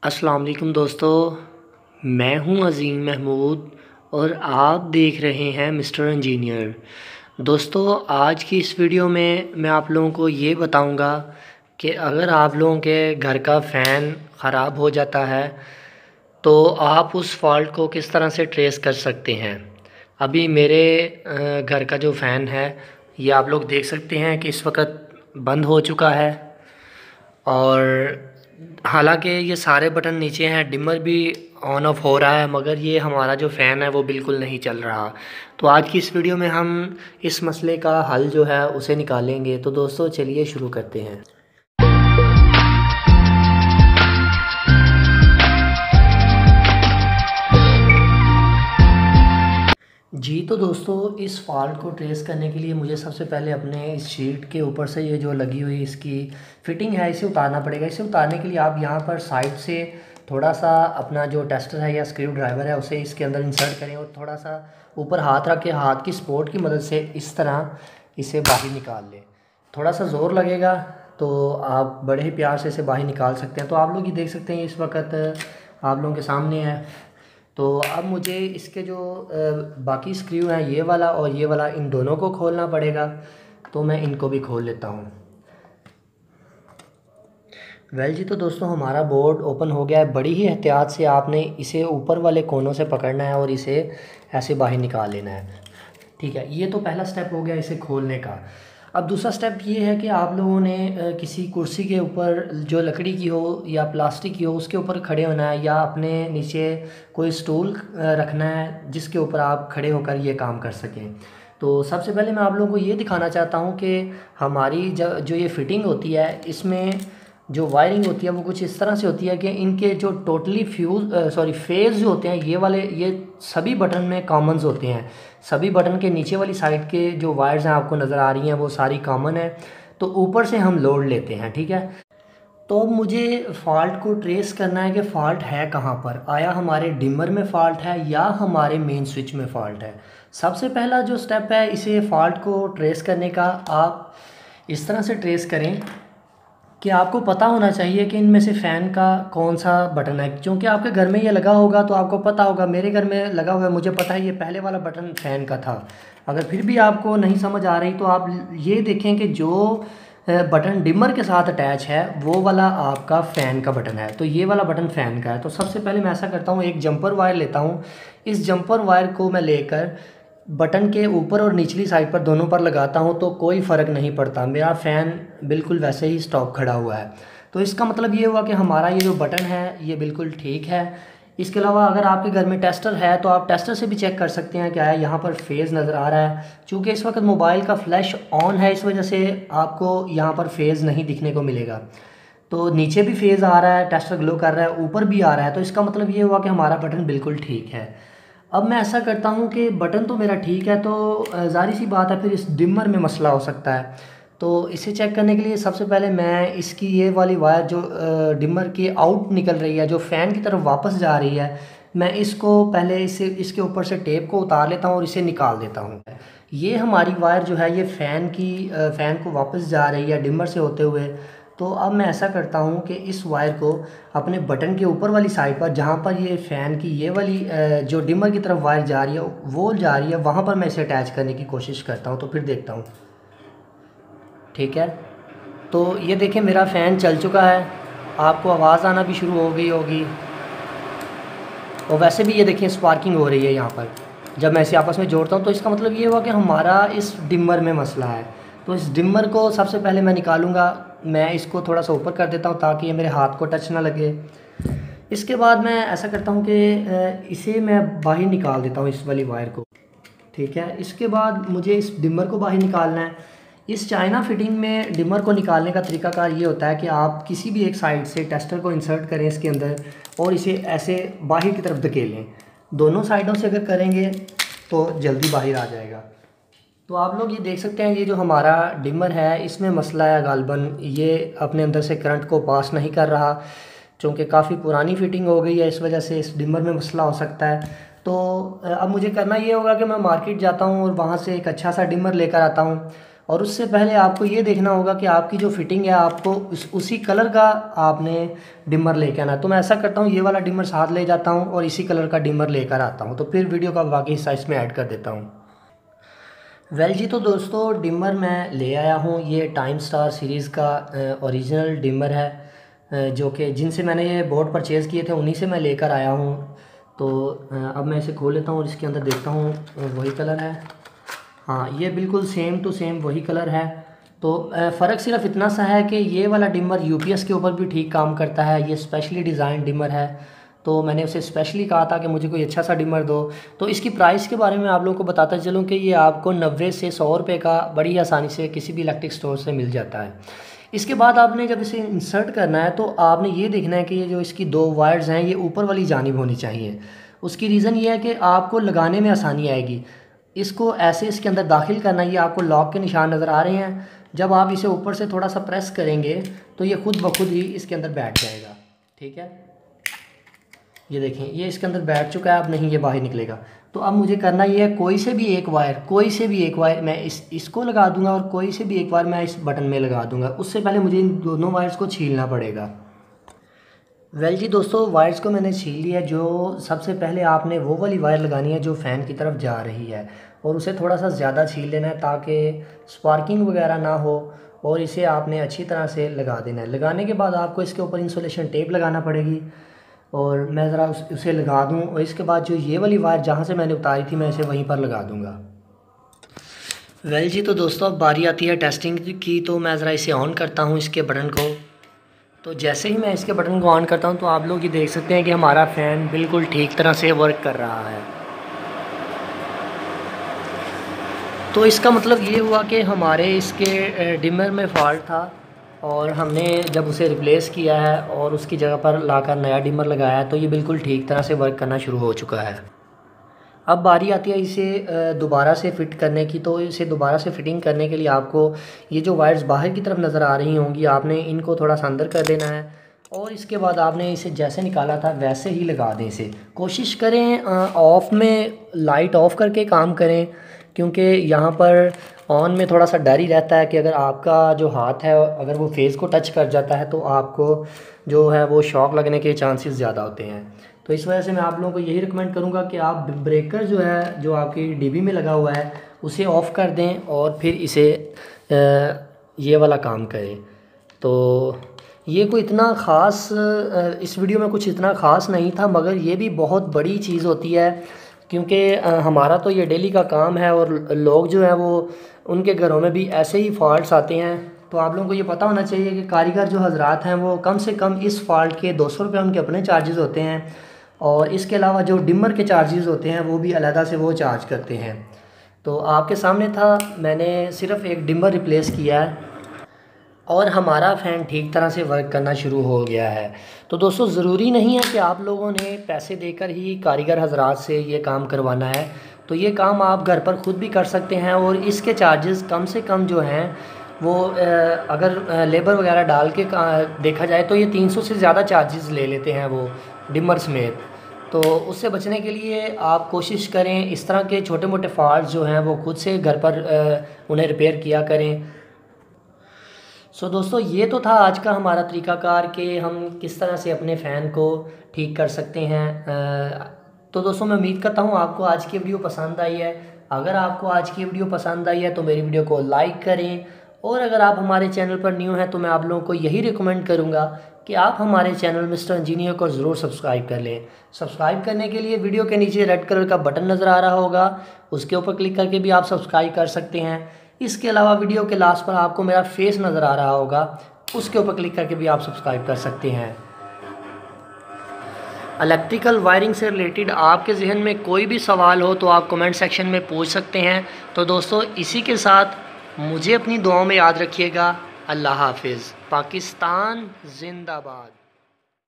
अस्सलाम वालेकुम दोस्तों, मैं हूं अज़ीम महमूद और आप देख रहे हैं मिस्टर इंजीनियर। दोस्तों, आज की इस वीडियो में मैं आप लोगों को ये बताऊंगा कि अगर आप लोगों के घर का फ़ैन ख़राब हो जाता है तो आप उस फॉल्ट को किस तरह से ट्रेस कर सकते हैं। अभी मेरे घर का जो फ़ैन है ये आप लोग देख सकते हैं कि इस वक्त बंद हो चुका है और हालांकि ये सारे बटन नीचे हैं, डिमर भी ऑन ऑफ हो रहा है, मगर ये हमारा जो फ़ैन है वो बिल्कुल नहीं चल रहा। तो आज की इस वीडियो में हम इस मसले का हल जो है उसे निकालेंगे। तो दोस्तों चलिए शुरू करते हैं। जी तो दोस्तों, इस फॉल्ट को ट्रेस करने के लिए मुझे सबसे पहले अपने इस शीट के ऊपर से ये जो लगी हुई इसकी फ़िटिंग है इसे उतारना पड़ेगा। इसे उतारने के लिए आप यहाँ पर साइड से थोड़ा सा अपना जो टेस्टर है या स्क्रू ड्राइवर है उसे इसके अंदर इंसर्ट करें और थोड़ा सा ऊपर हाथ रख के हाथ की सपोर्ट की मदद से इस तरह इसे बाहर निकाल लें। थोड़ा सा ज़ोर लगेगा तो आप बड़े ही प्यार से इसे बाहर निकाल सकते हैं। तो आप लोग ये देख सकते हैं इस वक्त आप लोगों के सामने है। तो अब मुझे इसके जो बाकी स्क्रू हैं ये वाला और ये वाला, इन दोनों को खोलना पड़ेगा। तो मैं इनको भी खोल लेता हूँ। वेल जी, तो दोस्तों हमारा बोर्ड ओपन हो गया है। बड़ी ही एहतियात से आपने इसे ऊपर वाले कोनों से पकड़ना है और इसे ऐसे बाहर निकाल लेना है। ठीक है, ये तो पहला स्टेप हो गया इसे खोलने का। अब दूसरा स्टेप ये है कि आप लोगों ने किसी कुर्सी के ऊपर जो लकड़ी की हो या प्लास्टिक की हो उसके ऊपर खड़े होना है, या अपने नीचे कोई स्टूल रखना है जिसके ऊपर आप खड़े होकर ये काम कर सकें। तो सबसे पहले मैं आप लोगों को ये दिखाना चाहता हूँ कि हमारी जो ये फिटिंग होती है इसमें जो वायरिंग होती है वो कुछ इस तरह से होती है कि इनके जो टोटली फेज़ जो होते हैं ये वाले, ये सभी बटन में कॉमन्स होते हैं। सभी बटन के नीचे वाली साइड के जो वायर्स हैं आपको नज़र आ रही हैं वो सारी कॉमन है। तो ऊपर से हम लोड लेते हैं, ठीक है। तो अब मुझे फ़ॉल्ट को ट्रेस करना है कि फ़ॉल्ट है कहाँ पर। आया हमारे डिमर में फ़ॉल्ट है या हमारे मेन स्विच में फ़ॉल्ट है। सबसे पहला जो स्टेप है इसे फ़ॉल्ट को ट्रेस करने का, आप इस तरह से ट्रेस करें कि आपको पता होना चाहिए कि इनमें से फ़ैन का कौन सा बटन है। क्योंकि आपके घर में ये लगा होगा तो आपको पता होगा। मेरे घर में लगा हुआ है, मुझे पता है ये पहले वाला बटन फ़ैन का था। अगर फिर भी आपको नहीं समझ आ रही तो आप ये देखें कि जो बटन डिमर के साथ अटैच है वो वाला आपका फ़ैन का बटन है। तो ये वाला बटन फ़ैन का है। तो सबसे पहले मैं ऐसा करता हूँ, एक जंपर वायर लेता हूँ। इस जंपर वायर को मैं लेकर बटन के ऊपर और निचली साइड पर दोनों पर लगाता हूँ तो कोई फ़र्क नहीं पड़ता, मेरा फ़ैन बिल्कुल वैसे ही स्टॉप खड़ा हुआ है। तो इसका मतलब ये हुआ कि हमारा ये जो बटन है ये बिल्कुल ठीक है। इसके अलावा अगर आपके घर में टेस्टर है तो आप टेस्टर से भी चेक कर सकते हैं क्या है यहाँ पर फेज़ नज़र आ रहा है। चूँकि इस वक्त मोबाइल का फ्लैश ऑन है इस वजह से आपको यहाँ पर फेज़ नहीं दिखने को मिलेगा। तो नीचे भी फेज़ आ रहा है, टेस्टर ग्लो कर रहा है, ऊपर भी आ रहा है। तो इसका मतलब ये हुआ कि हमारा बटन बिल्कुल ठीक है। अब मैं ऐसा करता हूँ कि बटन तो मेरा ठीक है, तो ज़ाहिर सी बात है फिर इस डिमर में मसला हो सकता है। तो इसे चेक करने के लिए सबसे पहले मैं इसकी ये वाली वायर जो डिमर की आउट निकल रही है, जो फ़ैन की तरफ वापस जा रही है, मैं इसको पहले इसके ऊपर से टेप को उतार लेता हूँ और इसे निकाल देता हूँ। ये हमारी वायर जो है ये फ़ैन को वापस जा रही है डिमर से होते हुए। तो अब मैं ऐसा करता हूँ कि इस वायर को अपने बटन के ऊपर वाली साइड पर, जहाँ पर ये फ़ैन की ये वाली जो डिमर की तरफ वायर जा रही है वो जा रही है, वहाँ पर मैं इसे अटैच करने की कोशिश करता हूँ। तो फिर देखता हूँ, ठीक है। तो ये देखें मेरा फ़ैन चल चुका है, आपको आवाज़ आना भी शुरू हो गई होगी। और वैसे भी ये देखें स्पार्किंग हो रही है यहाँ पर जब मैं इसे आपस में जोड़ता हूँ। तो इसका मतलब ये हुआ कि हमारा इस डिमर में मसला है। तो इस डिमर को सबसे पहले मैं निकालूँगा। मैं इसको थोड़ा सा ऊपर कर देता हूँ ताकि ये मेरे हाथ को टच ना लगे। इसके बाद मैं ऐसा करता हूँ कि इसे मैं बाहर निकाल देता हूँ इस वाली वायर को, ठीक है। इसके बाद मुझे इस डिमर को बाहर निकालना है। इस चाइना फिटिंग में डिमर को निकालने का तरीकाकार ये होता है कि आप किसी भी एक साइड से टेस्टर को इंसर्ट करें इसके अंदर और इसे ऐसे बाहर की तरफ धकेलें। दोनों साइडों से अगर करेंगे तो जल्दी बाहर आ जाएगा। तो आप लोग ये देख सकते हैं ये जो हमारा डिमर है इसमें मसला है, गालबन ये अपने अंदर से करंट को पास नहीं कर रहा। चूँकि काफ़ी पुरानी फिटिंग हो गई है इस वजह से इस डिमर में मसला हो सकता है। तो अब मुझे करना ये होगा कि मैं मार्केट जाता हूँ और वहाँ से एक अच्छा सा डिमर लेकर आता हूँ और उससे पहले आपको ये देखना होगा कि आपकी जो फिटिंग है आपको उसी कलर का आपने डिमर लेके आना है। तो मैं ऐसा करता हूँ, ये वाला डिमर साथ ले जाता हूँ और इसी कलर का डिमर लेकर आता हूँ। तो फिर वीडियो का बाकी हिस्सा इसमें ऐड कर देता हूँ। वेल जी, तो दोस्तों डिमर मैं ले आया हूँ। ये टाइम स्टार सीरीज़ का ओरिजिनल डिमर है, जो कि जिनसे मैंने ये बोर्ड परचेज़ किए थे उन्हीं से मैं लेकर आया हूँ। तो अब मैं इसे खोल लेता हूँ और इसके अंदर देखता हूँ वही कलर है। हाँ, ये बिल्कुल सेम टू सेम वही कलर है। तो फ़र्क सिर्फ इतना सा है कि ये वाला डिमर यूपीएस के ऊपर भी ठीक काम करता है। ये स्पेशली डिज़ाइन डिमर है, तो मैंने उसे स्पेशली कहा था कि मुझे कोई अच्छा सा डिमर दो। तो इसकी प्राइस के बारे में आप लोगों को बताता चलूँ कि ये आपको 90 से 100 रुपये का बड़ी आसानी से किसी भी इलेक्ट्रिक स्टोर से मिल जाता है। इसके बाद आपने जब इसे इंसर्ट करना है तो आपने ये देखना है कि ये जो इसकी 2 वायर्स हैं ये ऊपर वाली जानिब होनी चाहिए। उसकी रीज़न ये है कि आपको लगाने में आसानी आएगी। इसको ऐसे इसके अंदर दाखिल करना, ये आपको लॉक के निशान नज़र आ रहे हैं। जब आप इसे ऊपर से थोड़ा सा प्रेस करेंगे तो ये खुद ब खुद ही इसके अंदर बैठ जाएगा। ठीक है, ये देखें ये इसके अंदर बैठ चुका है, अब नहीं ये बाहर निकलेगा। तो अब मुझे करना ये है, कोई से भी एक वायर मैं इसको लगा दूंगा और कोई से भी एक वायर मैं इस बटन में लगा दूंगा। उससे पहले मुझे इन दोनों वायर्स को छीलना पड़ेगा। वेल जी दोस्तों, वायर्स को मैंने छील लिया। जो सबसे पहले आपने वो वाली वायर लगानी है जो फ़ैन की तरफ जा रही है, और उसे थोड़ा सा ज़्यादा छील लेना है ताकि स्पार्किंग वगैरह ना हो, और इसे आपने अच्छी तरह से लगा देना है। लगाने के बाद आपको इसके ऊपर इंसुलेशन टेप लगाना पड़ेगी, और मैं ज़रा उसे लगा दूं। और इसके बाद जो ये वाली वायर जहाँ से मैंने उतारी थी मैं इसे वहीं पर लगा दूंगा। वेल जी, तो दोस्तों अब बारी आती है टेस्टिंग की। तो मैं ज़रा इसे ऑन करता हूँ इसके बटन को। तो जैसे ही मैं इसके बटन को ऑन करता हूँ तो आप लोग ये देख सकते हैं कि हमारा फ़ैन बिल्कुल ठीक तरह से वर्क कर रहा है। तो इसका मतलब ये हुआ कि हमारे इसके डिमर में फ़ॉल्ट था, और हमने जब उसे रिप्लेस किया है और उसकी जगह पर लाकर नया डिमर लगाया है तो ये बिल्कुल ठीक तरह से वर्क करना शुरू हो चुका है। अब बारी आती है इसे दोबारा से फ़िट करने की। तो इसे दोबारा से फ़िटिंग करने के लिए आपको ये जो वायर्स बाहर की तरफ नज़र आ रही होंगी, आपने इनको थोड़ा सा अंदर कर देना है, और इसके बाद आपने इसे जैसे निकाला था वैसे ही लगा दें। इसे कोशिश करें ऑफ़ में लाइट ऑफ़ करके काम करें, क्योंकि यहाँ पर ऑन में थोड़ा सा डर ही रहता है कि अगर आपका जो हाथ है अगर वो फेस को टच कर जाता है तो आपको जो है वो शॉक लगने के चांसेस ज़्यादा होते हैं। तो इस वजह से मैं आप लोगों को यही रिकमेंड करूँगा कि आप ब्रेकर जो है जो आपकी डीबी में लगा हुआ है उसे ऑफ़ कर दें और फिर इसे ये वाला काम करें। तो ये कोई इतना ख़ास इस वीडियो में कुछ इतना ख़ास नहीं था, मगर ये भी बहुत बड़ी चीज़ होती है, क्योंकि हमारा तो ये डेली का काम है और लोग जो हैं वो उनके घरों में भी ऐसे ही फॉल्ट्स आते हैं। तो आप लोगों को ये पता होना चाहिए कि कारीगर जो हजरात हैं वो कम से कम इस फॉल्ट के 200 रुपये उनके अपने चार्जेस होते हैं, और इसके अलावा जो डिमर के चार्जेस होते हैं वो भी अलहदा से वो चार्ज करते हैं। तो आपके सामने था, मैंने सिर्फ़ एक डिमर रिप्लेस किया है और हमारा फ़ैन ठीक तरह से वर्क करना शुरू हो गया है। तो दोस्तों ज़रूरी नहीं है कि आप लोगों ने पैसे देकर ही कारीगर हजरात से ये काम करवाना है। तो ये काम आप घर पर ख़ुद भी कर सकते हैं, और इसके चार्जेस कम से कम जो हैं वो अगर लेबर वगैरह डाल के देखा जाए तो ये 300 से ज़्यादा चार्जेस ले लेते हैं वो डिमर समेत। तो उससे बचने के लिए आप कोशिश करें इस तरह के छोटे मोटे फॉल्ट जो हैं वो खुद से घर पर उन्हें रिपेयर किया करें। सो दोस्तों, ये तो था आज का हमारा तरीक़ाकार कि हम किस तरह से अपने फ़ैन को ठीक कर सकते हैं। तो दोस्तों मैं उम्मीद करता हूँ आपको आज की वीडियो पसंद आई है। अगर आपको आज की वीडियो पसंद आई है तो मेरी वीडियो को लाइक करें, और अगर आप हमारे चैनल पर न्यू हैं तो मैं आप लोगों को यही रिकमेंड करूँगा कि आप हमारे चैनल मिस्टर इंजीनियर को ज़रूर सब्सक्राइब कर लें। सब्सक्राइब करने के लिए वीडियो के नीचे रेड कलर का बटन नज़र आ रहा होगा, उसके ऊपर क्लिक करके भी आप सब्सक्राइब कर सकते हैं। इसके अलावा वीडियो के लास्ट पर आपको मेरा फेस नज़र आ रहा होगा, उसके ऊपर क्लिक करके भी आप सब्सक्राइब कर सकते हैं। इलेक्ट्रिकल वायरिंग से रिलेटेड आपके जहन में कोई भी सवाल हो तो आप कमेंट सेक्शन में पूछ सकते हैं। तो दोस्तों इसी के साथ मुझे अपनी दुआओं में याद रखिएगा। अल्लाह हाफिज़। पाकिस्तान जिंदाबाद।